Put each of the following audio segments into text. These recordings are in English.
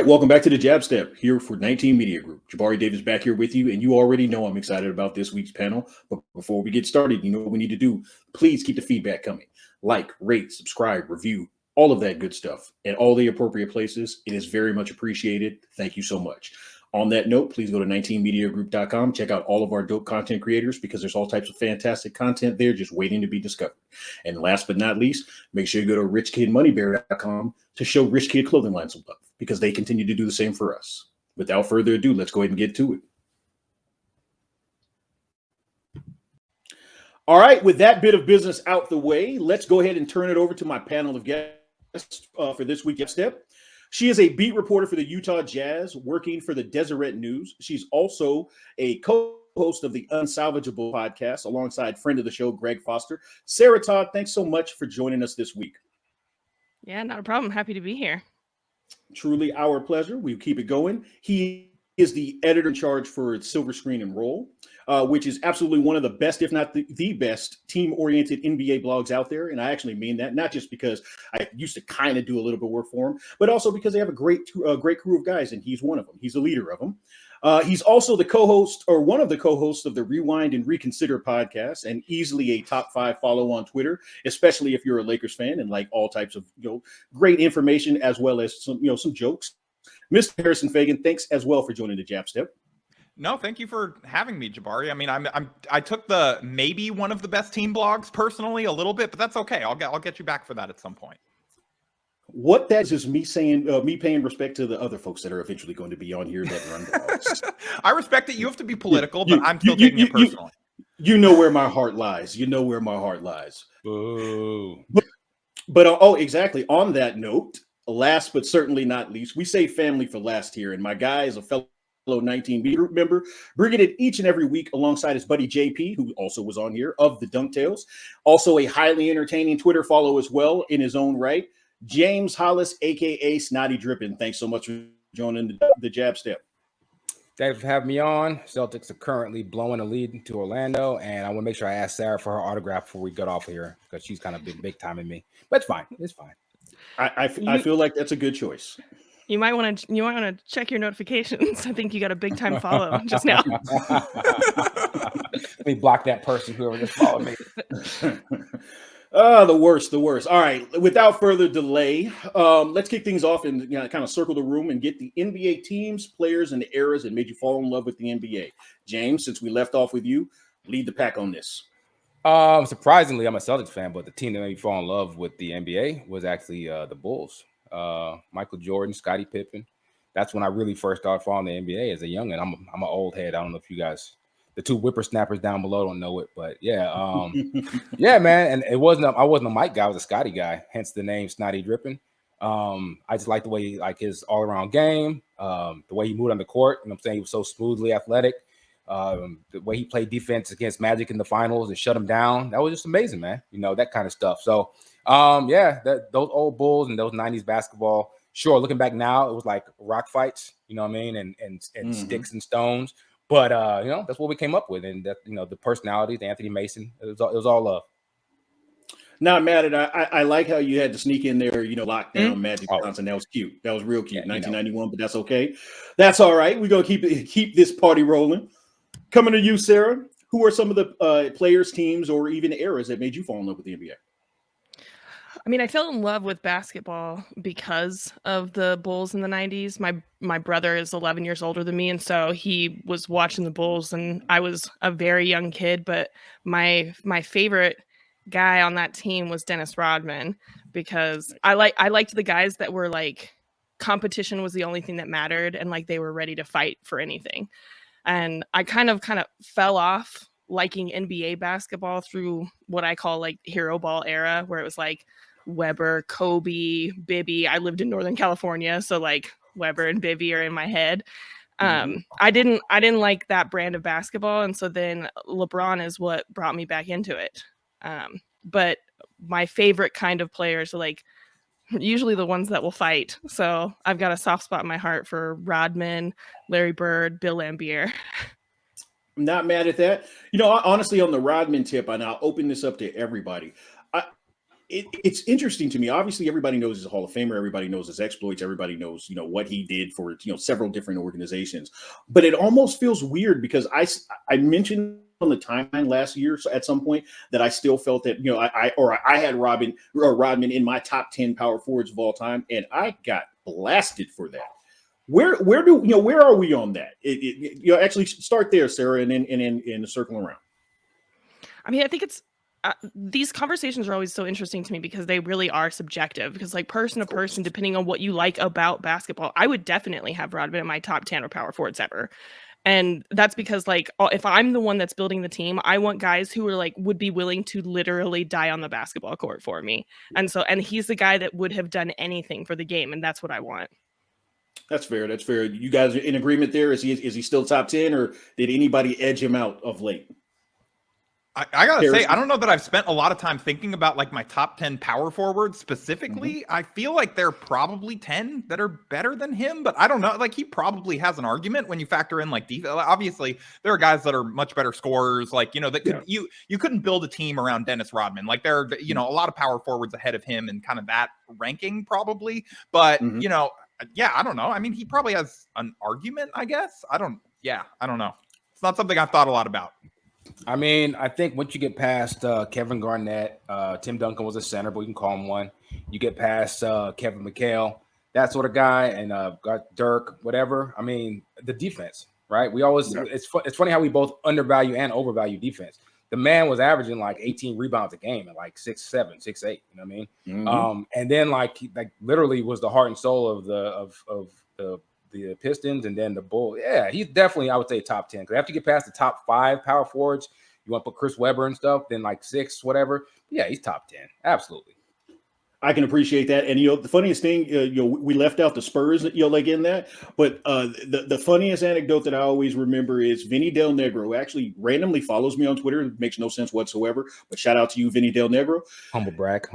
welcome back to the Jab Step here for 19 Media Group. Jabari Davis back here with you, and you already know I'm excited about this week's panel. But before we get started, you know what we need to do. Please keep the feedback coming. Like, rate, subscribe, review, all of that good stuff at all the appropriate places. It is very much appreciated. Thank you so much. On that note, please go to 19mediagroup.com. Check out all of our dope content creators because there's all types of fantastic content there just waiting to be discovered. And last but not least, make sure you go to richkidmoneybear.com to show Rich Kid Clothing Line some love because they continue to do the same for us. Without further ado, let's go ahead and get to it. All right, with that bit of business out the way, let's go ahead and turn it over to my panel of guests for this week's step. She is a beat reporter for the Utah Jazz, working for the Deseret News. She's also a co-host of the Unsalvageable Podcast, alongside friend of the show, Greg Foster. Sarah, Todd, thanks so much for joining us this week. Yeah, not a problem. Happy to be here. Truly our pleasure. We keep it going. He is the editor in charge for Silver Screen Roll, which is absolutely one of the best, if not the best, team-oriented NBA blogs out there. And I actually mean that, not just because I used to kind of do a little bit of work for him, but also because they have a great crew of guys, and he's one of them. He's a leader of them. He's also the co-host, or one of the co-hosts, of the Rewind and Reconsider Podcast, and easily a top 5 follow on Twitter, especially if you're a Lakers fan and like all types of great information as well as some jokes. Mr. Harrison Faigen, thanks as well for joining the Jab Step. No, thank you for having me, Jabari. I mean, I took the maybe one of the best team blogs personally a little bit, but that's okay. I'll get you back for that at some point. What that is me saying, me paying respect to the other folks that are eventually going to be on here that run blogs. I respect that you have to be political, but I'm still taking it personally. You know where my heart lies. You know where my heart lies. Boo. But exactly. On that note, last but certainly not least, we save family for last here, and my guy is a fellow 19B group member, bringing it each and every week alongside his buddy JP, who also was on here, of the Dunk Tales. Also a highly entertaining Twitter follow as well in his own right. James Holas, a.k.a. Snotty Drippin'. Thanks so much for joining the Jab Step. Thanks for having me on. Celtics are currently blowing a lead to Orlando, and I want to make sure I ask Sarah for her autograph before we get off here because she's kind of big time in me. But it's fine. It's fine. I feel like that's a good choice. You might want to check your notifications. I think you got a big time follow just now. Let me block that person, whoever just followed me. The worst. All right, without further delay, let's kick things off and kind of circle the room and get the NBA teams, players, and the eras that made you fall in love with the NBA. James, since we left off with you, lead the pack on this. Surprisingly, I'm a Celtics fan, but the team that made me fall in love with the NBA was actually the Bulls. Michael Jordan, Scottie Pippen. That's when I really first started following the NBA as a youngin'. I'm an old head. I don't know if you guys, the two whippersnappers down below, don't know it, but yeah, yeah, man. And I wasn't a Mike guy. I was a Scottie guy. Hence the name Snotty Drippin'. I just like the way his all around game, the way he moved on the court. You know what I'm saying? He was so smoothly athletic. The way he played defense against Magic in the finals and shut him down. That was just amazing, man. That kind of stuff. So, those old Bulls and those 90s basketball, sure, looking back now, it was like rock fights, you know what I mean? And sticks and stones. But, that's what we came up with. And that, the personalities, Anthony Mason, it was all love. Not mad at it. I like how you had to sneak in there, lock down Magic Johnson. That was cute. That was real cute. 1991, but that's okay. That's all right. We're going to keep this party rolling. Coming to you, Sarah, who are some of the players, teams, or even eras that made you fall in love with the NBA? I mean, I fell in love with basketball because of the Bulls in the 90s. My brother is 11 years older than me, and so he was watching the Bulls, and I was a very young kid, but my favorite guy on that team was Dennis Rodman because I liked the guys that were like competition was the only thing that mattered, and like they were ready to fight for anything. And I kind of fell off liking NBA basketball through what I call like hero ball era, where it was like Webber, Kobe, Bibby. I lived in Northern California, so like Webber and Bibby are in my head. I didn't like that brand of basketball, and so then LeBron is what brought me back into it. But my favorite kind of players are like usually the ones that will fight. So I've got a soft spot in my heart for Rodman, Larry Bird, Bill Laimbeer. I'm not mad at that. Honestly, on the Rodman tip, and I'll open this up to everybody. it's interesting to me. Obviously, everybody knows he's a Hall of Famer. Everybody knows his exploits. Everybody knows, what he did for, several different organizations. But it almost feels weird because I mentioned on the timeline last year at some point that I still felt that, I had Rodman in my top 10 power forwards of all time, and I got blasted for that. Where are we on that? Actually start there, Sarah, and then circle around. I mean, I think it's these conversations are always so interesting to me because they really are subjective. Because like person to person, depending on what you like about basketball, I would definitely have Rodman in my top 10 or power forwards ever. And that's because like if I'm the one that's building the team, I want guys who are like would be willing to literally die on the basketball court for me. And he's the guy that would have done anything for the game, and that's what I want. That's fair. That's fair. You guys are in agreement there? Is he still top 10, or did anybody edge him out of late? I gotta say, I don't know that I've spent a lot of time thinking about like my top 10 power forwards specifically. Mm-hmm. I feel like there are probably 10 that are better than him, but I don't know. Like he probably has an argument when you factor in like defense. Obviously, there are guys that are much better scorers. Like that could, you couldn't build a team around Dennis Rodman. Like there are a lot of power forwards ahead of him and kind of that ranking probably. But I don't know. I mean, he probably has an argument. I guess I don't know. It's not something I've thought a lot about. I mean, I think once you get past Kevin Garnett, Tim Duncan was a center, but we can call him one. You get past Kevin McHale, that sort of guy, and got Dirk, whatever. I mean, the defense, right? We always it's funny how we both undervalue and overvalue defense. The man was averaging like 18 rebounds a game at like 6'7", 6'8". You know what I mean? Mm-hmm. And then he literally was the heart and soul of the Pistons and then the Bulls. Yeah, he's definitely, I would say, top 10. Because after you get past the top 5 power forwards, you want to put Chris Webber and stuff, then like 6, whatever. Yeah, he's top 10. Absolutely. I can appreciate that. And, the funniest thing, we left out the Spurs, like in that. But the funniest anecdote that I always remember is Vinny Del Negro, who actually randomly follows me on Twitter. It makes no sense whatsoever. But shout out to you, Vinny Del Negro. Humble brag.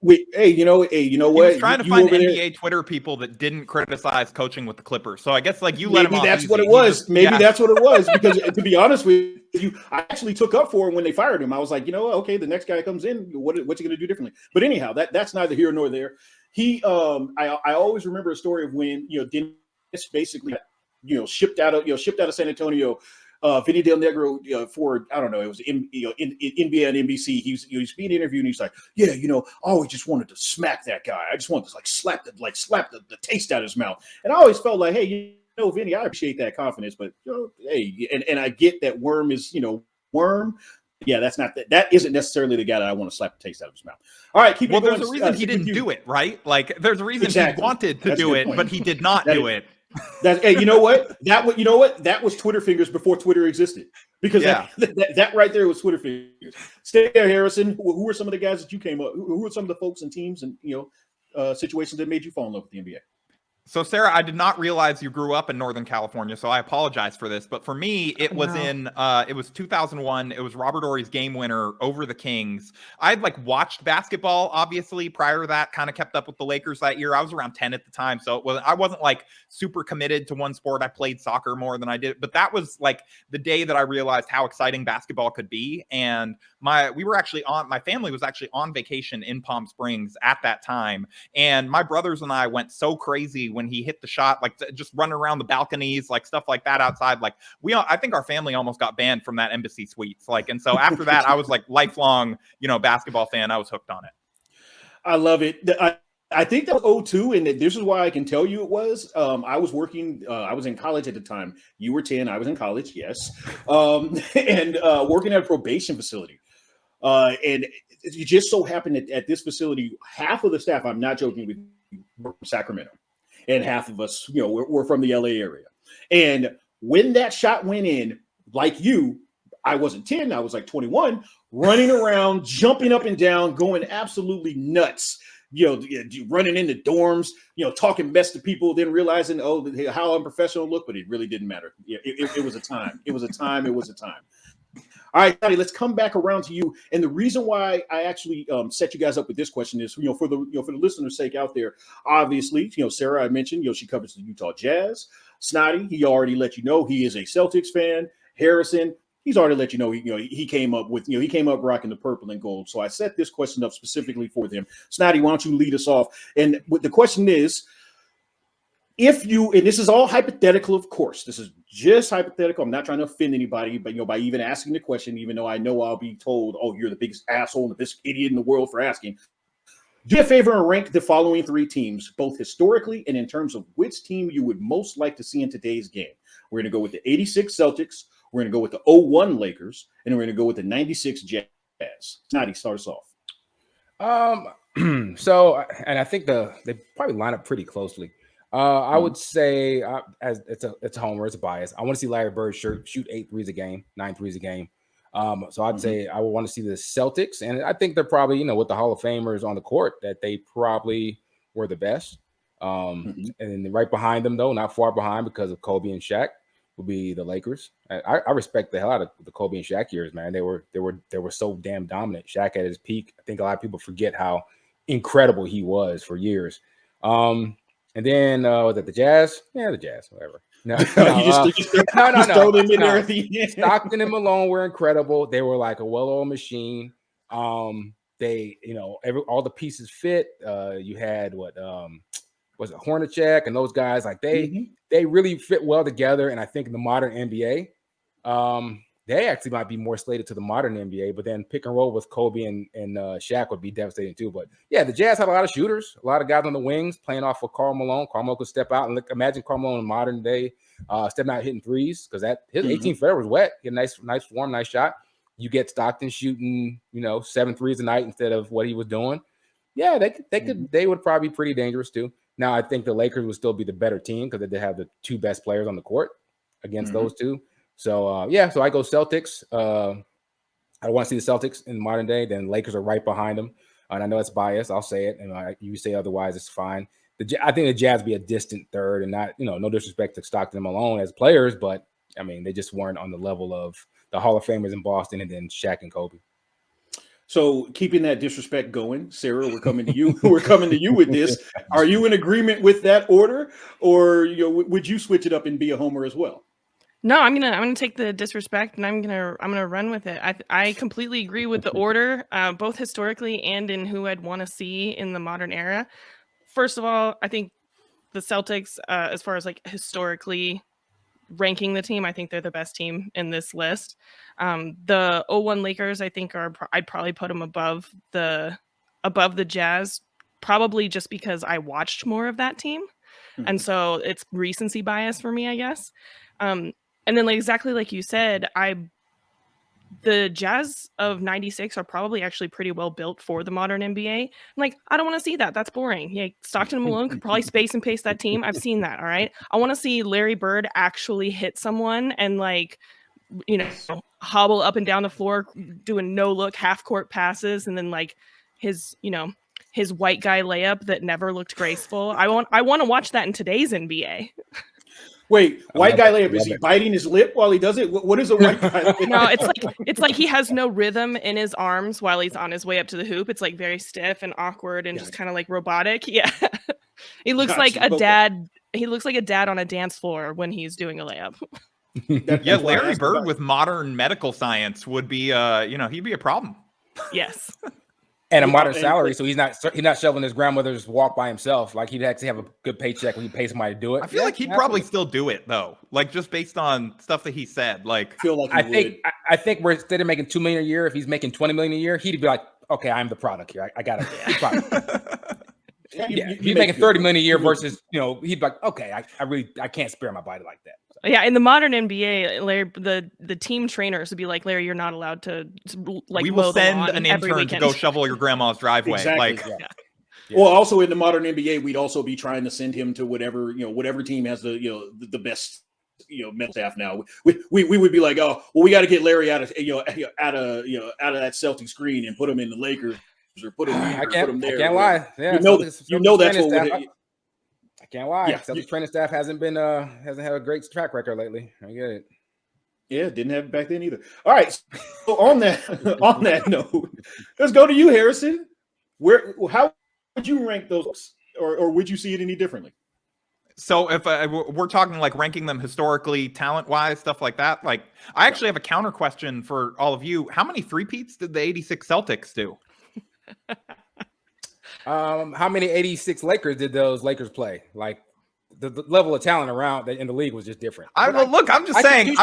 Hey, you know what? He was trying to find NBA Twitter people that didn't criticize coaching with the Clippers. So I guess let him off. Maybe that's what it was. That's what it was. Because to be honest with you, I actually took up for him when they fired him. I was like, okay, the next guy comes in. What's he going to do differently? But anyhow, that's neither here nor there. He, I always remember a story of when Dennis basically, shipped out of San Antonio. Vinny Del Negro for, I don't know, it was in NBA and NBC. He's being interviewed and he's like, I always just wanted to smack that guy. I just wanted to slap the taste out of his mouth. And I always felt like, hey, Vinny, I appreciate that confidence, but hey, and I get that Worm is, Worm. Yeah, that isn't necessarily the guy that I want to slap the taste out of his mouth. All right, keep going. There's a reason he didn't do it, right? Like there's a reason he wanted to do it, but he did not do it. Hey, you know what? That was Twitter fingers before Twitter existed. Because that right there was Twitter fingers. Stay there, Harrison. Who are some of the guys that you came up? Who are some of the folks and teams and situations that made you fall in love with the NBA? So, Sarah, I did not realize you grew up in Northern California, so I apologize for this. But for me, it was it was 2001. It was Robert Horry's game winner over the Kings. I had watched basketball, obviously, prior to that, kind of kept up with the Lakers that year. I was around 10 at the time, so I wasn't super committed to one sport. I played soccer more than I did. But that was the day that I realized how exciting basketball could be. And my family was actually on vacation in Palm Springs at that time. And my brothers and I went so crazy when he hit the shot, just running around the balconies, stuff like that outside. I think our family almost got banned from that Embassy Suites. And so after that, I was lifelong, basketball fan. I was hooked on it. I love it. I think that was 2002, and this is why I can tell you it was. I was working, I was in college at the time. You were 10, I was in college, yes. And working at a probation facility. And it just so happened that at this facility, half of the staff, I'm not joking with you, were from Sacramento. And half of us, we're from the LA area. And when that shot went in, like you, I wasn't 10, I was 21, running around, jumping up and down, going absolutely nuts, running into dorms, talking mess to people, then realizing, how unprofessional it looked, but it really didn't matter. It was a time. It was a time. All right, Todd, let's come back around to you. And the reason why I actually set you guys up with this question is, for the listener's sake out there, obviously, Sarah, I mentioned, she covers the Utah Jazz. Snotty, he already let you know he is a Celtics fan. Harrison, he's already let you know. He came up rocking the purple and gold. So I set this question up specifically for them. Snotty, why don't you lead us off? And the question is, if you, and this is all hypothetical, of course, this is just hypothetical. I'm not trying to offend anybody, but by even asking the question, even though I know I'll be told, "Oh, you're the biggest asshole and the biggest idiot in the world for asking." Do me a favor and rank the following three teams, both historically and in terms of which team you would most like to see in today's game. We're going to go with the '86 Celtics. We're going to go with the '01 Lakers, and we're going to go with the '96 Jazz. Snotty, start us off. So, and I think they probably line up pretty closely. I would say, as it's a homer, it's a bias. I want to see Larry Bird shoot 8 threes a game, 9 threes a game. So I'd say I would want to see the Celtics, and I think they're probably, with the Hall of Famers on the court, that they probably were the best. And then right behind them, though, not far behind because of Kobe and Shaq, would be the Lakers. I respect the hell out of the Kobe and Shaq years, man. They were so damn dominant. Shaq at his peak. I think a lot of people forget how incredible he was for years. And then was it the Jazz? Yeah, the Jazz, whatever. No, throw them in there at the end. Stockton and Malone were incredible. They were like a well-oiled machine. They, all the pieces fit. You had was it Hornacek and those guys? Like they really fit well together. And I think in the modern NBA, they actually might be more slated to the modern NBA, but then pick and roll with Kobe and Shaq would be devastating too. But yeah, the Jazz had a lot of shooters, a lot of guys on the wings playing off of Karl Malone. Karl Malone could step out and imagine Karl Malone in modern day stepping out hitting threes because his 18th footer was wet. He had a nice form, nice shot. You get Stockton shooting, 7 threes a night instead of what he was doing. Yeah, they would probably be pretty dangerous too. Now I think the Lakers would still be the better team because they have the 2 best players on the court against those two. So, so I go Celtics. I want to see the Celtics in modern day. Then Lakers are right behind them. And I know it's biased. I'll say it. And you say otherwise, it's fine. I think the Jazz be a distant third and not, no disrespect to Stockton and Malone as players, but, I mean, they just weren't on the level of the Hall of Famers in Boston and then Shaq and Kobe. So keeping that disrespect going, Sarah, we're coming to you. We're coming to you with this. Are you in agreement with that order? Or would you switch it up and be a homer as well? No, I'm gonna take the disrespect and I'm gonna run with it. I completely agree with the order, both historically and in who I'd want to see in the modern era. First of all, I think the Celtics, as far as like historically ranking the team, I think they're the best team in this list. The '01 Lakers, I think I'd probably put them above the Jazz, probably just because I watched more of that team, and so it's recency bias for me, I guess. And then exactly like you said, the Jazz of '96 are probably actually pretty well built for the modern NBA. I don't want to see that. That's boring. Yeah, Stockton and Malone could probably space and pace that team. I've seen that. All right. I want to see Larry Bird actually hit someone and hobble up and down the floor doing no look half court passes, and then his white guy layup that never looked graceful. I want to watch that in today's NBA. Wait, white guy layup, is he biting his lip while he does it? What is a white guy layup? No, it's like he has no rhythm in his arms while he's on his way up to the hoop. It's like very stiff and awkward and just kind of like robotic. Yeah. He looks like a dad. He looks like a dad on a dance floor when he's doing a layup. Yeah, Larry Bird with modern medical science would be he'd be a problem. Yes. And a modern salary, so he's not shoveling his grandmother's walk by himself. Like he'd actually have a good paycheck when he pays somebody to do it. I feel like he'd probably still do it though, just based on stuff that he said. I think we're instead of making $2 million a year, if he's making $20 million a year, he'd be like, okay, I'm the product here. I got it. He's making $30 million a year versus he'd be like, okay, I can't spare my body like that. Yeah, in the modern NBA, Larry, the team trainers would be like, Larry, you're not allowed to we will send an intern to go shovel your grandma's driveway. Exactly. Well, also in the modern NBA, we'd also be trying to send him to whatever team has the best mental staff now. We would be like, oh, well, we got to get Larry out of that Celtic screen and put him in the Lakers or put him here, put him there. I can't lie. Yeah, that's what would. I can't lie. Yeah, Celtics training staff hasn't had a great track record lately. I get it. Yeah, didn't have it back then either. All right. So on that note, let's go to you, Harrison. How would you rank those, or would you see it any differently? So if we're talking like ranking them historically, talent-wise, stuff like that, like I actually have a counter question for all of you. How many three-peats did the 86 Celtics do? How many 86 Lakers did those Lakers play? Like the level of talent around in the league was just different. I'm just saying,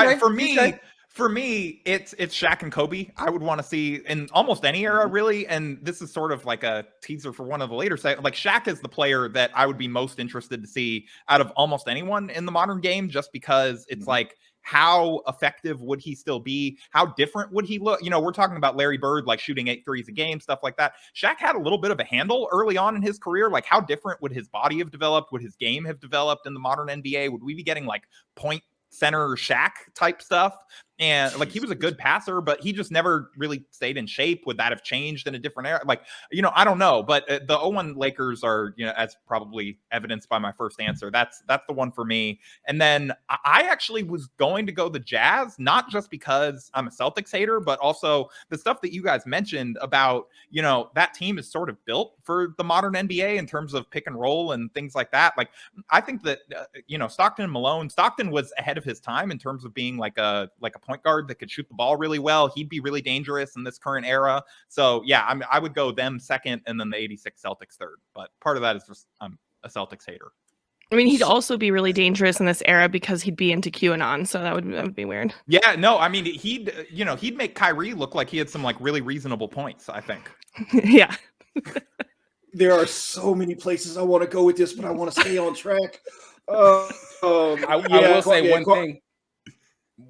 for me, it's Shaq and Kobe. I would want to see in almost any era, really. And this is sort of like a teaser for one of the later sites. Like Shaq is the player that I would be most interested to see out of almost anyone in the modern game, just because it's like, how effective would he still be? How different would he look? You know, we're talking about Larry Bird, like shooting 8 threes a game, stuff like that. Shaq had a little bit of a handle early on in his career. Like, how different would his body have developed? Would his game have developed in the modern NBA? Would we be getting like point center Shaq type stuff? And like, he was a good passer, but he just never really stayed in shape. Would that have changed in a different era? Like, you know, I don't know, but the 01 Lakers are, you know, as probably evidenced by my first answer, that's the one for me. And then I actually was going to go the Jazz, not just because I'm a Celtics hater, but also the stuff that you guys mentioned about, you know, that team is sort of built for the modern NBA in terms of pick and roll and things like that. Like, I think that, you know, Stockton and Malone, Stockton was ahead of his time in terms of being like a point guard that could shoot the ball really well. He'd be really dangerous in this current era. So yeah, I would go them second and then the 86 Celtics third. But part of that is just I'm a Celtics hater. I mean, he'd also be really dangerous in this era because he'd be into QAnon. So that would be weird. Yeah, no, I mean, he'd make Kyrie look like he had some like really reasonable points, I think. Yeah. There are so many places I want to go with this, but I want to stay on track. I will say one thing.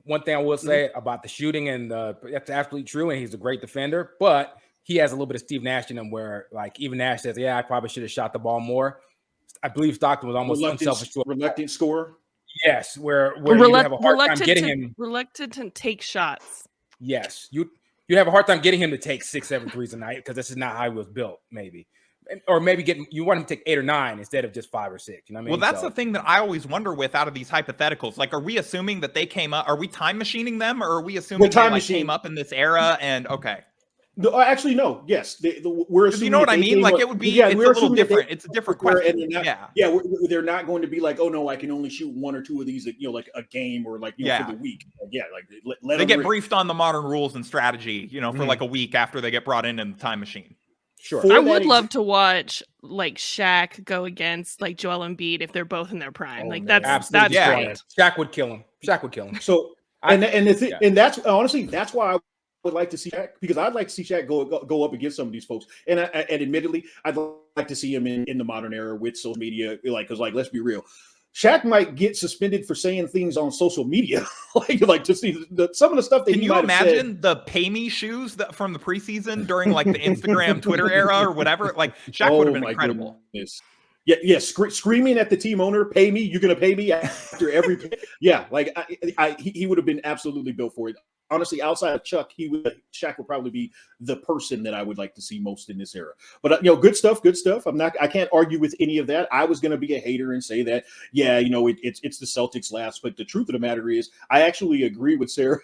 One thing I will say about the shooting, and that's absolutely true, and he's a great defender, but he has a little bit of Steve Nash in him where, like, even Nash says, yeah, I probably should have shot the ball more. I believe Stockton was almost unselfish. Reluctant scorer? Yes, where you have a hard time getting him. Reluctant to take shots. Yes, you have a hard time getting him to take 6, 7 threes a night because this is not how he was built, maybe. Or maybe you want him to take 8 or 9 instead of just 5 or 6. You know what I mean? Well, that's the thing that I always wonder with out of these hypotheticals. Like, are we assuming that they came up? Are we time machining them, or are we assuming they came up in this era? And okay, no, actually, no. Yes, we're assuming. You know what I mean? Like, it would be. It's a little different. It's a different question. They're not going to be like, oh no, I can only shoot 1 or 2 of these, you know, like a game or like for the week. Like they get briefed on the modern rules and strategy, you know, for like a week after they get brought in the time machine. Sure. I would love to watch like Shaq go against like Joel Embiid if they're both in their prime. Like that's great. Shaq would kill him. So and that's honestly that's why I would like to see Shaq, because I'd like to see Shaq go up against some of these folks. And admittedly, I'd like to see him in the modern era with social media. Because let's be real. Shaq might get suspended for saying things on social media, like to see some of the stuff that he might have said. Can you imagine the pay me shoes from the preseason during like the Instagram, Twitter era or whatever? Like Shaq would have been incredible. Goodness. Yeah, screaming at the team owner, "Pay me! You're gonna pay me!" After every, he would have been absolutely built for it. Honestly, outside of Chuck, Shaq would probably be the person that I would like to see most in this era. But good stuff. I can't argue with any of that. I was going to be a hater and say that, it's the Celtics last. But the truth of the matter is, I actually agree with Sarah,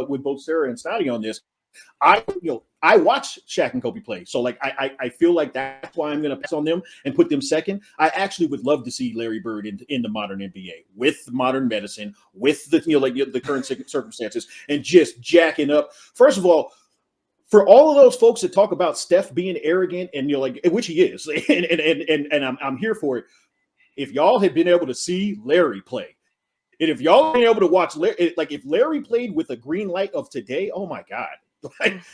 with both Sarah and Snotty on this. I watch Shaq and Kobe play, so I feel like that's why I'm going to pass on them and put them second. I actually would love to see Larry Bird in the modern NBA with modern medicine, with the current circumstances, and just jacking up. First of all, for all of those folks that talk about Steph being arrogant and which he is, and I'm here for it. If y'all had been able to see Larry play, and if y'all been able to watch Larry, if Larry played with a green light of today, oh my God.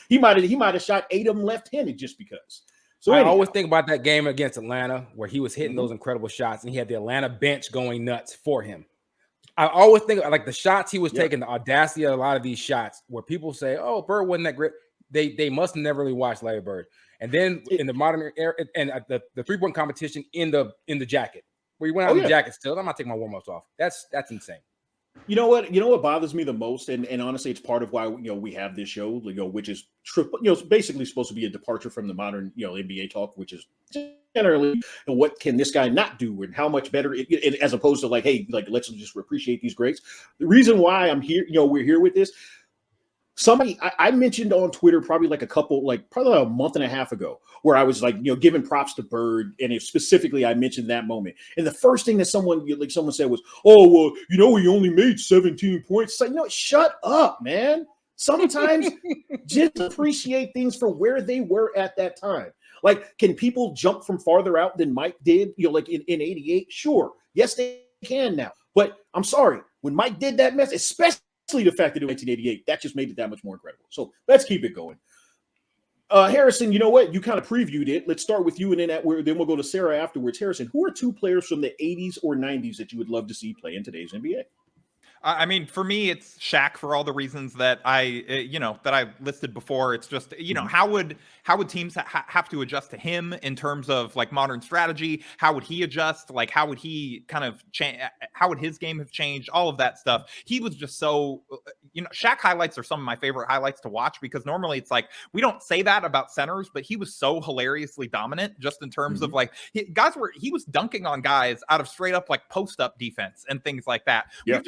He might have shot 8 of them left-handed just because. So I always think about that game against Atlanta where he was hitting those incredible shots and he had the Atlanta bench going nuts for him. I always think like the shots he was taking, the audacity of a lot of these shots where people say, "Oh, Bird wasn't that great." They must have never really watched Larry Bird. And then in the modern era and the 3-point competition in the jacket where he went out in the jacket still. I'm not taking my warm-ups off. That's insane. You know what bothers me the most, and honestly, it's part of why we have this show, which is basically supposed to be a departure from the modern NBA talk, which is generally what can this guy not do and how much better it, as opposed to let's just appreciate these greats. The reason why I'm here, we're here with this. somebody I mentioned on Twitter probably probably a month and a half ago, where I was like, giving props to Bird, and specifically I mentioned that moment. And the first thing that someone said was, "Oh, well, he only made 17 points." It's like, no, shut up, man. Sometimes just appreciate things for where they were at that time. Like, can people jump from farther out than Mike did? Like in 88? Sure. Yes, they can now. But I'm sorry, when Mike did that mess, especially the fact that it was 1988, that just made it that much more incredible. So let's keep it going. Harrison, you know what? You kind of previewed it. Let's start with you, and then we'll go to Sarah afterwards. Harrison, who are 2 players from the 80s or 90s that you would love to see play in today's NBA? I mean, for me, it's Shaq for all the reasons that I listed before. It's just, how would teams have to adjust to him in terms of like modern strategy? How would he adjust? Like, how would he kind of change? How would his game have changed? All of that stuff. He was just so, Shaq highlights are some of my favorite highlights to watch, because normally it's like, we don't say that about centers, but he was so hilariously dominant just in terms of like, he was dunking on guys out of straight up like post up defense and things like that. Yeah.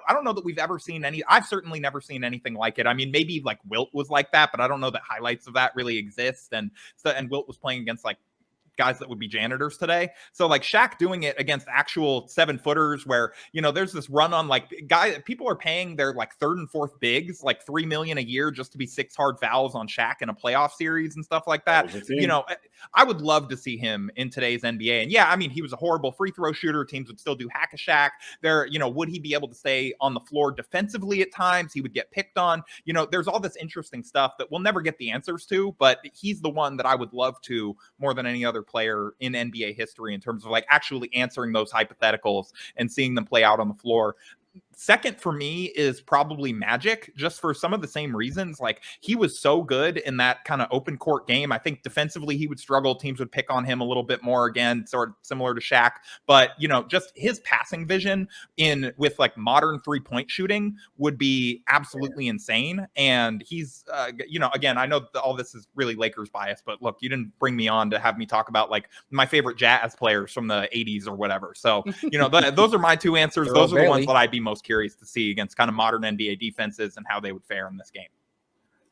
I don't know that we've ever seen I've certainly never seen anything like it. I mean, maybe like Wilt was like that, but I don't know that highlights of that really exist. And Wilt was playing against like guys that would be janitors today. So like Shaq doing it against actual 7-footers where, there's this run on like people are paying their like 3rd and 4th bigs, like $3 million a year just to be 6 hard fouls on Shaq in a playoff series and stuff like that. I would love to see him in today's NBA. And yeah, I mean, he was a horrible free throw shooter. Teams would still do hack a Shaq there. Would he be able to stay on the floor defensively at times? He would get picked on. There's all this interesting stuff that we'll never get the answers to, but he's the one that I would love to more than any other player in NBA history in terms of like actually answering those hypotheticals and seeing them play out on the floor. Second for me is probably Magic, just for some of the same reasons. Like, he was so good in that kind of open court game. I think defensively he would struggle. Teams would pick on him a little bit more, again, sort of similar to Shaq. But, just his passing vision with like modern 3-point shooting would be absolutely insane. And he's, again, I know all this is really Lakers bias, but look, you didn't bring me on to have me talk about like my favorite Jazz players from the 80s or whatever. So, those are my 2 answers. Those are the ones that I'd be most curious to see against kind of modern NBA defenses and how they would fare in this game.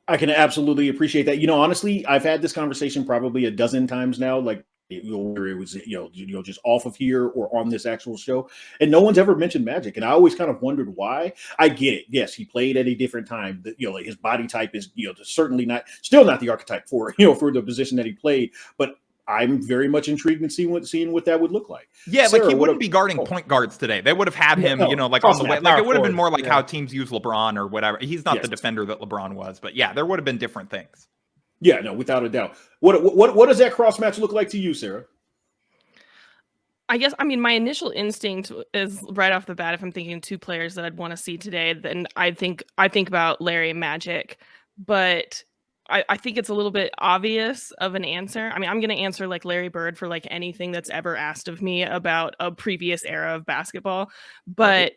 I can absolutely appreciate that. Honestly, I've had this conversation probably a dozen times now, like where it was, just off of here or on this actual show, and no one's ever mentioned Magic. And I always kind of wondered why. I get it. Yes, he played at a different time. Like his body type is, certainly still not the archetype for the position that he played, but I'm very much intrigued in seeing what that would look like. Yeah, Sarah, like he wouldn't be guarding point guards today. They would have had him, like on the way. Like it would have been more like how teams use LeBron or whatever. He's not the defender that LeBron was, but yeah, there would have been different things. Yeah, no, without a doubt. What does that cross match look like to you, Sarah? I guess, my initial instinct is right off the bat, if I'm thinking 2 players that I'd want to see today, then I think about Larry and Magic, but I think it's a little bit obvious of an answer. I'm going to answer like Larry Bird for like anything that's ever asked of me about a previous era of basketball. But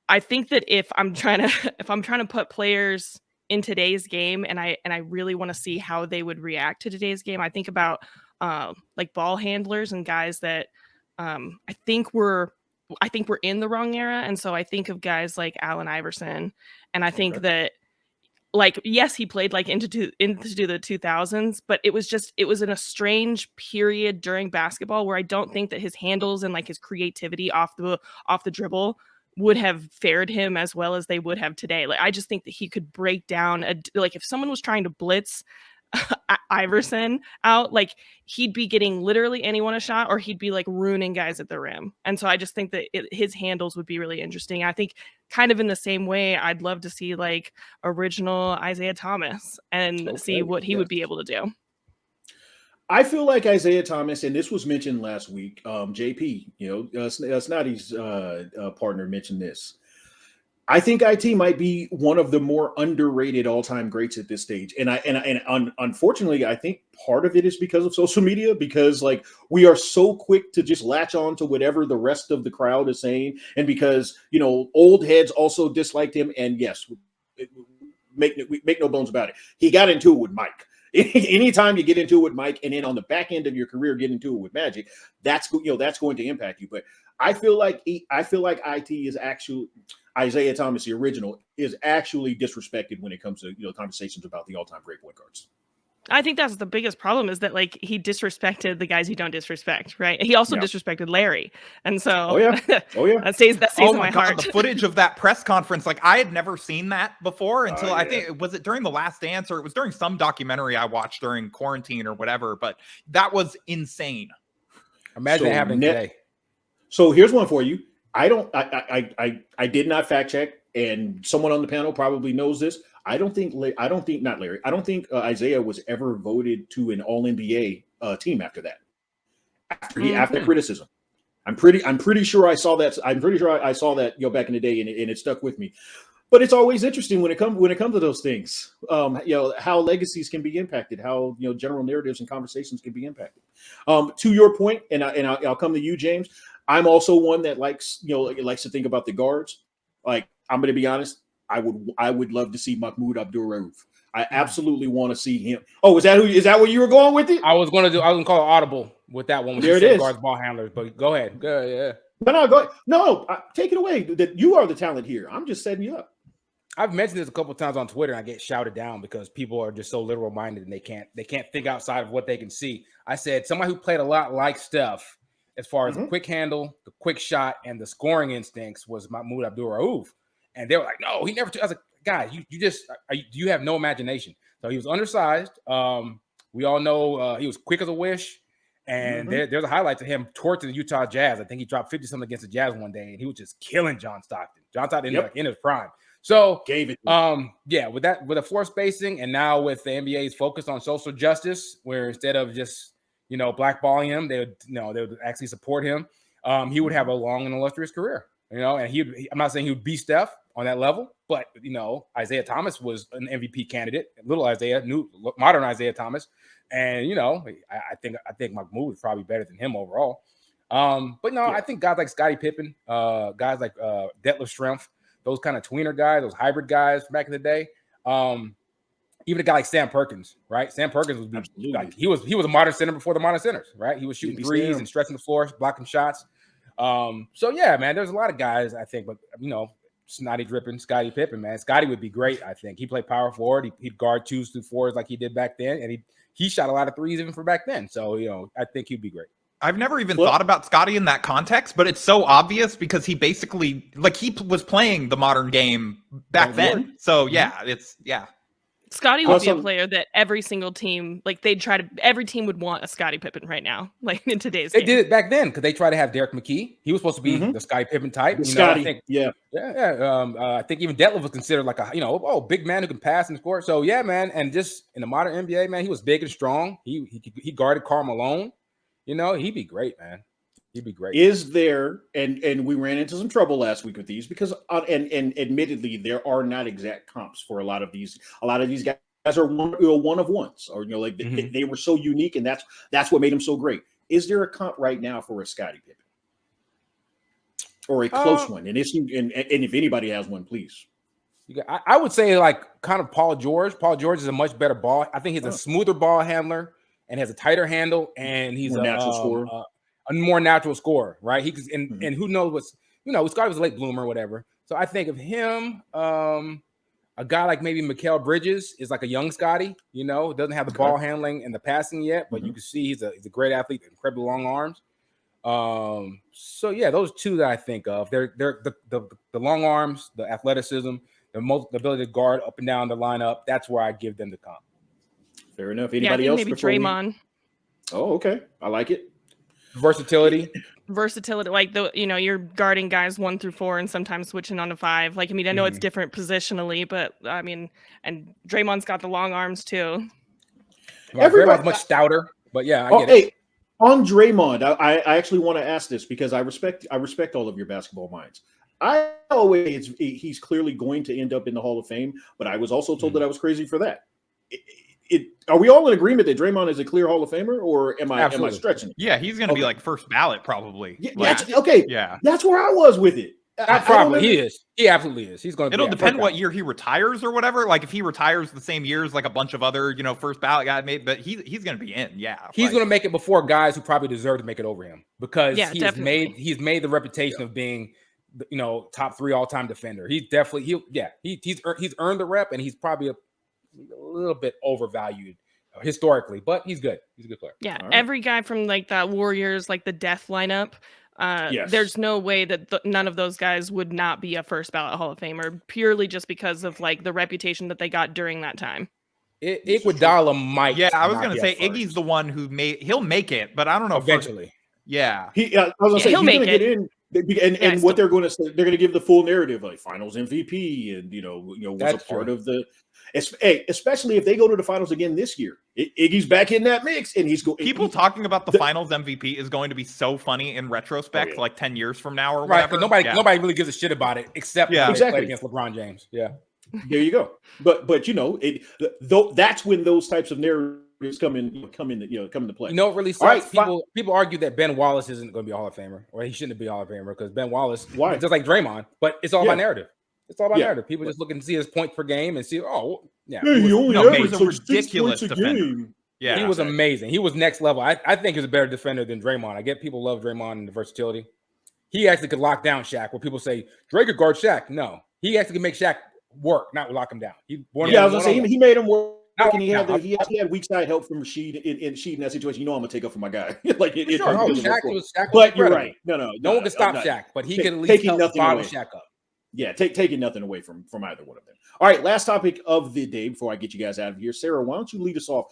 I think that if I'm trying to put players in today's game, and I really want to see how they would react to today's game, I think about like ball handlers and guys that I think we're in the wrong era. And so I think of guys like Allen Iverson, and I think that, like, yes, he played like into the 2000s, but it was in a strange period during basketball where I don't think that his handles and like his creativity off the dribble would have fared him as well as they would have today. Like, I just think that he could break down like if someone was trying to blitz Iverson out, like he'd be getting literally anyone a shot, or he'd be like ruining guys at the rim. And so I just think that his handles would be really interesting. I think kind of in the same way, I'd love to see like original Isaiah Thomas and see what he would be able to do. I feel like Isaiah Thomas, and this was mentioned last week, JP, Snotty's partner mentioned this. I think IT might be one of the more underrated all-time greats at this stage. And unfortunately, I think part of it is because of social media, because like we are so quick to just latch on to whatever the rest of the crowd is saying. And because, old heads also disliked him. And yes, make no bones about it. He got into it with Mike. Anytime you get into it with Mike, and then on the back end of your career, get into it with Magic, that's going to impact you. But I feel like IT is actually Isaiah Thomas, the original, is actually disrespected when it comes to conversations about the all-time great point guards. I think that's the biggest problem, is that like he disrespected the guys you don't disrespect, right? He also disrespected Larry, and so that stays in my heart. The footage of that press conference, like I had never seen that before until I think was it during The Last Dance, or it was during some documentary I watched during quarantine or whatever. But that was insane. Imagine it happening today. So here's one for you. I did not fact check, and someone on the panel probably knows this. I don't think Isaiah was ever voted to an All-NBA team after that. After criticism, I'm pretty sure I saw that. I'm pretty sure I saw that back in the day, and it stuck with me. But it's always interesting when it comes to those things. How legacies can be impacted, how general narratives and conversations can be impacted. To your point, and I'll come to you, James. I'm also one that likes to think about the guards. Like, I'm going to be honest. I would love to see Mahmoud Abdul-Rauf. I absolutely want to see him. Oh, is that where you were going with it? I was going to call it audible with that one. There it is. Guards, ball handlers. But go ahead. Yeah. No, go ahead. No, take it away. That you are the talent here. I'm just setting you up. I've mentioned this a couple of times on Twitter, and I get shouted down because people are just so literal minded and they can't think outside of what they can see. I said somebody who played a lot like Steph, as far as the quick handle, the quick shot, and the scoring instincts, was Mahmoud Abdul-Rauf. And they were like, no, he never took. I was like, guys, you have no imagination. So he was undersized. We all know he was quick as a wish. And there's a highlight to him torching the Utah Jazz. I think he dropped 50-something against the Jazz one day, and he was just killing John Stockton. John Stockton in his prime. So gave it. With the floor spacing, and now with the NBA's focus on social justice, where instead of just blackballing him, they would actually support him. He would have a long and illustrious career. And I'm not saying he would be Steph on that level, but Isaiah Thomas was an MVP candidate, little Isaiah, modern Isaiah Thomas, and I think Mahmoud is probably better than him overall. I think guys like Scottie Pippen, guys like Detlef Schrempf, those kind of tweener guys, those hybrid guys from back in the day. Even a guy like Sam Perkins, right? Sam Perkins was he was a modern center before the modern centers, right? He was shooting threes and stretching the floor, blocking shots. Man, there's a lot of guys, I think, but snotty dripping Scottie Pippen, man. Scottie would be great, I think. He played power forward. He'd guard 2s through 4s like he did back then, and he shot a lot of threes even from back then. So, I think he'd be great. I've never even thought about Scottie in that context, but it's so obvious because he basically, he was playing the modern game back then. So, Scottie would be a player that every single team, every team would want a Scottie Pippen right now, in today's game. They did it back then because they tried to have Derek McKee. He was supposed to be the Scottie Pippen type. I think even Detlef was considered like a, big man who can pass and score. So, yeah, man. And just in the modern NBA, man, he was big and strong. He guarded Karl Malone. He'd be great, man. He'd be great. Is there, and we ran into some trouble last week with these because, and admittedly, there are not exact comps for a lot of these. A lot of these guys are one of ones, or they were so unique, and that's what made them so great. Is there a comp right now for a Scottie Pippen, or a close one? And if anybody has one, please. I would say kind of Paul George. Paul George is a much better ball. I think he's a smoother ball handler and has a tighter handle, and he's a natural scorer. A more natural scorer, right? And who knows Scottie was a late bloomer or whatever. So I think of him, a guy like maybe Mikal Bridges is like a young Scottie, doesn't have the ball handling and the passing yet, but you can see he's a great athlete, incredibly long arms. Those two that I think of, they're the long arms, the athleticism, the ability to guard up and down the lineup. That's where I give them the comp. Fair enough. Anybody else? Maybe Draymond. Oh, okay. I like it. Versatility, you're guarding guys 1 through 4 and sometimes switching on to 5. I know it's different positionally, but and Draymond's got the long arms too. Everybody's much stouter, but yeah, I get it. On Draymond, I actually want to ask this because I respect all of your basketball minds. He's clearly going to end up in the Hall of Fame, but I was also told that I was crazy for that. Are we all in agreement that Draymond is a clear Hall of Famer, or am I stretching it? Yeah, he's going to be first ballot probably. That's where I was with it. He is. He absolutely is. He's going to. It'll depend what year he retires or whatever. Like if he retires the same year as like a bunch of other, first ballot guys made, but he's going to be in. Yeah, he's going to make it before guys who probably deserve to make it over him because he's made the reputation of being, top 3 all-time defender. He's definitely he's earned the rep, and he's probably a little bit overvalued historically, but he's good. He's a good player. Yeah, every guy from like that Warriors, like the death lineup. There's no way that none of those guys would not be a first ballot Hall of Famer purely just because of like the reputation that they got during that time. Iguodala might. Yeah, I was going to say Iggy's the one he'll make it, but I don't know eventually. Yeah, I was going to say he'll make it in. And what they're going to say, they're going to give the full narrative, like Finals MVP, and was a part of the. Especially if they go to the Finals again this year, Iggy's back in that mix, and he's going. People talking about the Finals MVP is going to be so funny in retrospect, like 10 years from now or whatever. Nobody really gives a shit about it except exactly against LeBron James. Yeah, there you go. But that's when those types of narratives come into play. It really sucks. People argue that Ben Wallace isn't going to be a Hall of Famer, or he shouldn't be a Hall of Famer because Ben Wallace, just like Draymond, but it's all about narrative. It's all about narrative. People just looking to see his points per game and see, he was a ridiculous defender. Yeah, he was amazing. He was next level. I think he was a better defender than Draymond. I get people love Draymond and the versatility. He actually could lock down Shaq. Where people say Drake could guard Shaq. No, he actually could make Shaq work, not lock him down. I was gonna say he made him work. And he had weak side help from Rashid in that situation. I'm gonna take up for my guy. Shaq but you're right. No one can stop Shaq, but he can at least help bottle Shaq up. Yeah, taking nothing away from either one of them. All right, last topic of the day before I get you guys out of here. Sarah, why don't you lead us off?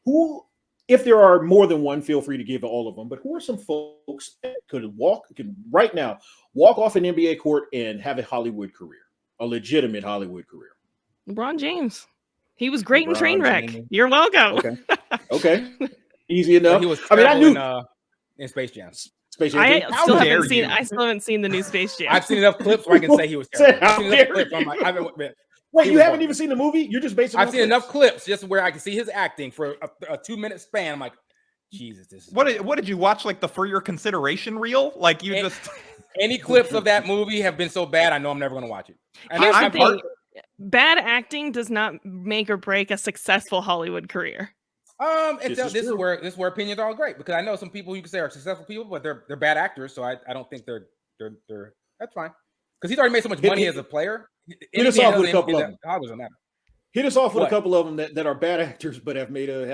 Who, if there are more than one, feel free to give all of them, but who are some folks that could right now walk off an NBA court and have a Hollywood career, a legitimate Hollywood career? LeBron James. He was great in Trainwreck. You're welcome. Okay. Easy enough. I knew in Space Jam. I still haven't seen the new Space Jam. I've seen enough clips where I can say he was terrible. Wait, you haven't even seen the movie? You're just basically. I've seen enough clips just where I can see his acting for a 2-minute span. I'm like, Jesus, this is what did you watch? Like the For Your Consideration reel? Like you just any clips of that movie have been so bad. I know I'm never going to watch it. And here's the thing: bad acting does not make or break a successful Hollywood career. This is where opinions are all great because I know some people you can say are successful people, but they're bad actors. So I don't think they're that's fine because he's already made so much money as a player. Hit us off with a couple of them. Hit us off with a couple of them that are bad actors but have made a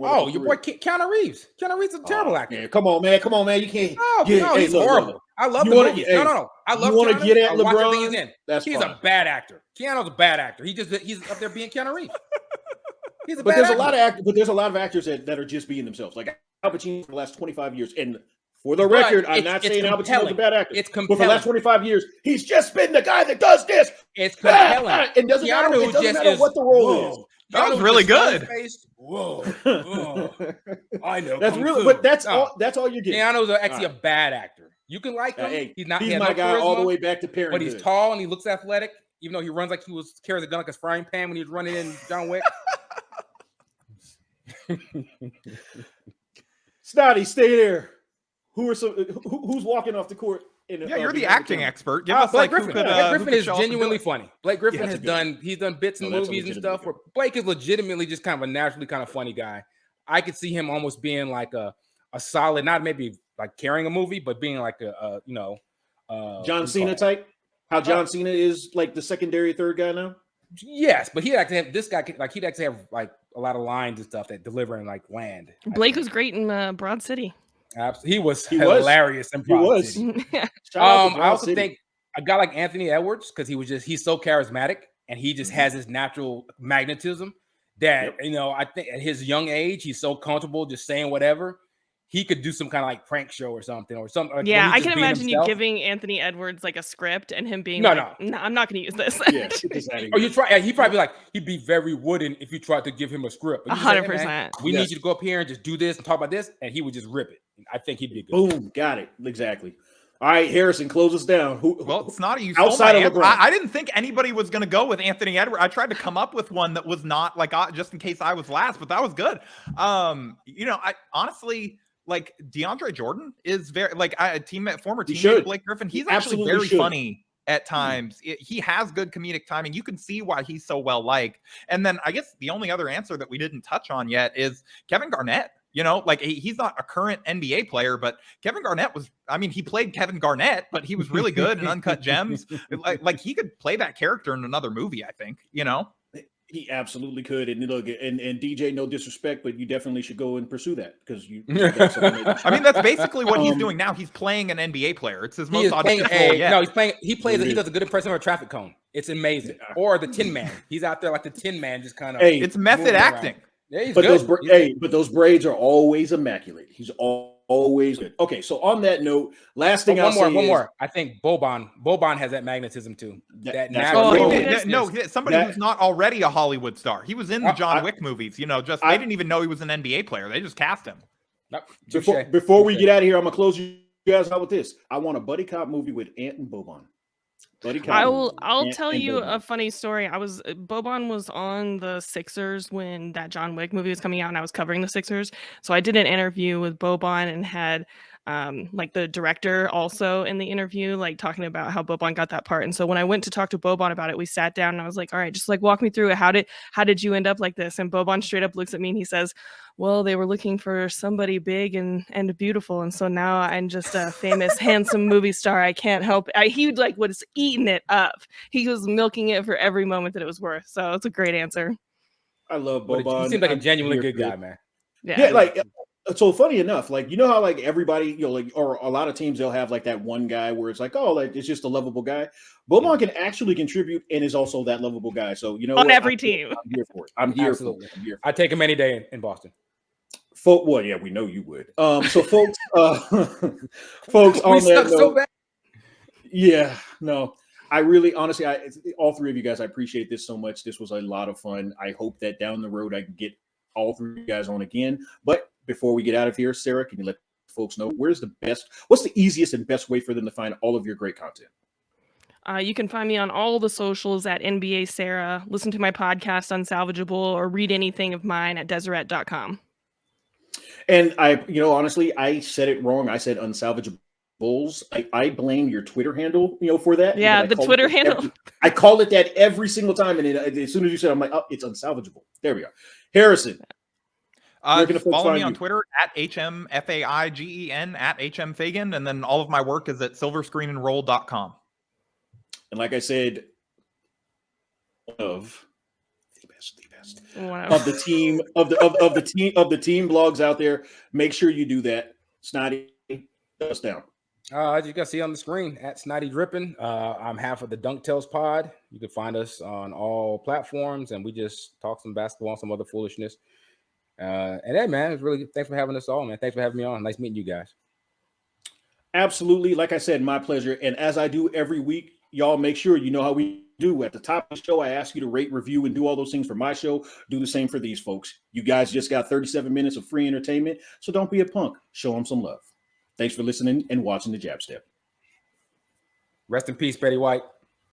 Oh, your boy Keanu Reeves. Keanu Reeves is a terrible actor. Man. Come on, man. You can't. No, he's horrible. I love the movie. No. I love. You want to get at LeBron? He's a bad actor. Keanu's a bad actor. He's up there being Keanu Reeves. There's a lot of actors that are just being themselves. Like Al Pacino for the last 25 years. And for the record, I'm not saying Al Pacino's a bad actor. It's compelling. But for the last 25 years, he's just been the guy that does this. It's compelling. It doesn't matter what the role is. That was really good. Whoa. I know. That's really, but that's all you're getting. Keanu's actually a bad actor. You can like him. He's my guy all the way back to Parenthood. But he's tall and he looks athletic, even though he runs like he carries a gun like a frying pan when he was running in John Wick. Snotty, stay there. Who's walking off the court? You're the acting expert. Give us Blake Griffin. Blake Griffin is genuinely funny. Blake Griffin has done bits and movies and stuff. Where Blake is legitimately just kind of a naturally kind of funny guy. I could see him almost being like a solid, not maybe like carrying a movie, but being like a John Cena type. How John Cena is like the secondary third guy now. Yes, but he'd actually have this guy. Like he'd actually have like a lot of lines and stuff that deliver and like land. Blake was great in Broad City. Absolutely, he was hilarious in Broad City. I also think a guy like Anthony Edwards because he's so charismatic and he just has this natural magnetism that I think at his young age he's so comfortable just saying whatever. He could do some kind of like prank show or something. Yeah, I can imagine you giving Anthony Edwards like a script and him being no, I'm not going to use this. Yeah, or you try. He'd probably be like, he'd be very wooden if you tried to give him a script. 100%. We need you to go up here and just do this and talk about this, and he would just rip it. I think he'd be good. Boom, got it exactly. All right, Harrison, close us down. It's not you. Outside of LeBron. I didn't think anybody was going to go with Anthony Edwards. I tried to come up with one that was not like just in case I was last, but that was good. I honestly. Like DeAndre Jordan is very like former teammate Blake Griffin. He's actually very funny at times. He has good comedic timing. You can see why he's so well liked. And then I guess the only other answer that we didn't touch on yet is Kevin Garnett. You know, like he's not a current NBA player, but Kevin Garnett was, I mean, he played Kevin Garnett, but he was really good in Uncut Gems. Like he could play that character in another movie, I think, you know? He absolutely could. And look, and DJ, no disrespect, but you definitely should go and pursue that because you got something that I mean, that's basically what he's doing now. He's playing an NBA player. It's his most audacious role yet. No, he does a good impression of a traffic cone. It's amazing. Or the Tin Man. He's out there like the Tin Man, just kind of. Hey, it's method acting. Yeah, he's but good. But those braids are always immaculate. He's always good. Okay, so on that note, last thing one more. I think Boban has that magnetism too. Somebody who's not already a Hollywood star. He was in the John Wick movies. You know, they didn't even know he was an NBA player. They just cast him. Before we get out of here, I'm gonna close you guys out with this. I want a buddy cop movie with Ant and Boban. I'll tell you a funny story. Boban was on the Sixers when that John Wick movie was coming out, and I was covering the Sixers. So I did an interview with Boban and had like the director also in the interview, like talking about how Boban got that part. And so when I went to talk to Boban about it, we sat down and I was like, all right, just like walk me through it. How did you end up like this? And Boban straight up looks at me and he says, well, they were looking for somebody big and beautiful. And so now I'm just a famous, handsome movie star. I can't help it. He like was eating it up. He was milking it for every moment that it was worth. So it's a great answer. I love Boban. He seems like a genuinely good guy, man. Yeah, like so funny enough, like you know how like everybody, you know, like or a lot of teams they'll have like that one guy where it's like, oh, like it's just a lovable guy. Boban can actually contribute and is also that lovable guy. So you know, on every team, I'm here for it. I'm here for it. I take him any day in Boston. Well, yeah, we know you would. So folks, folks, on that note, so bad. Yeah, no. I really, honestly, all three of you guys, I appreciate this so much. This was a lot of fun. I hope that down the road I can get all three of you guys on again. But before we get out of here, Sarah, can you let folks know what's the easiest and best way for them to find all of your great content? You can find me on all the socials at NBA Sarah. Listen to my podcast, Unsalvageable, or read anything of mine at Deseret.com. And honestly, I said it wrong. I said Unsalvageable Bulls. I blame your Twitter handle, for that. Yeah, the Twitter handle. I call it that every single time, and as soon as you said, I'm like, oh, it's Unsalvageable. There we go. Harrison. Follow me on Twitter at HMFAIGEN at HMFaigen, and then all of my work is at silverscreenandroll.com. And like I said, of the best of the team of the team blogs out there, make sure you do that. Snotty, us down. As you can see on the screen, at Snotty Drippin'. I'm half of the Dunk Tales pod. You can find us on all platforms, and we just talk some basketball and some other foolishness. And hey, man, it's really thanks for having us all, man. Thanks for having me on. Nice meeting you guys. Absolutely. Like I said, my pleasure. And as I do every week, y'all make sure you know how we do. At the top of the show, I ask you to rate, review, and do all those things for my show. Do the same for these folks. You guys just got 37 minutes of free entertainment, so don't be a punk. Show them some love. Thanks for listening and watching the Jab Step. Rest in peace, Betty White.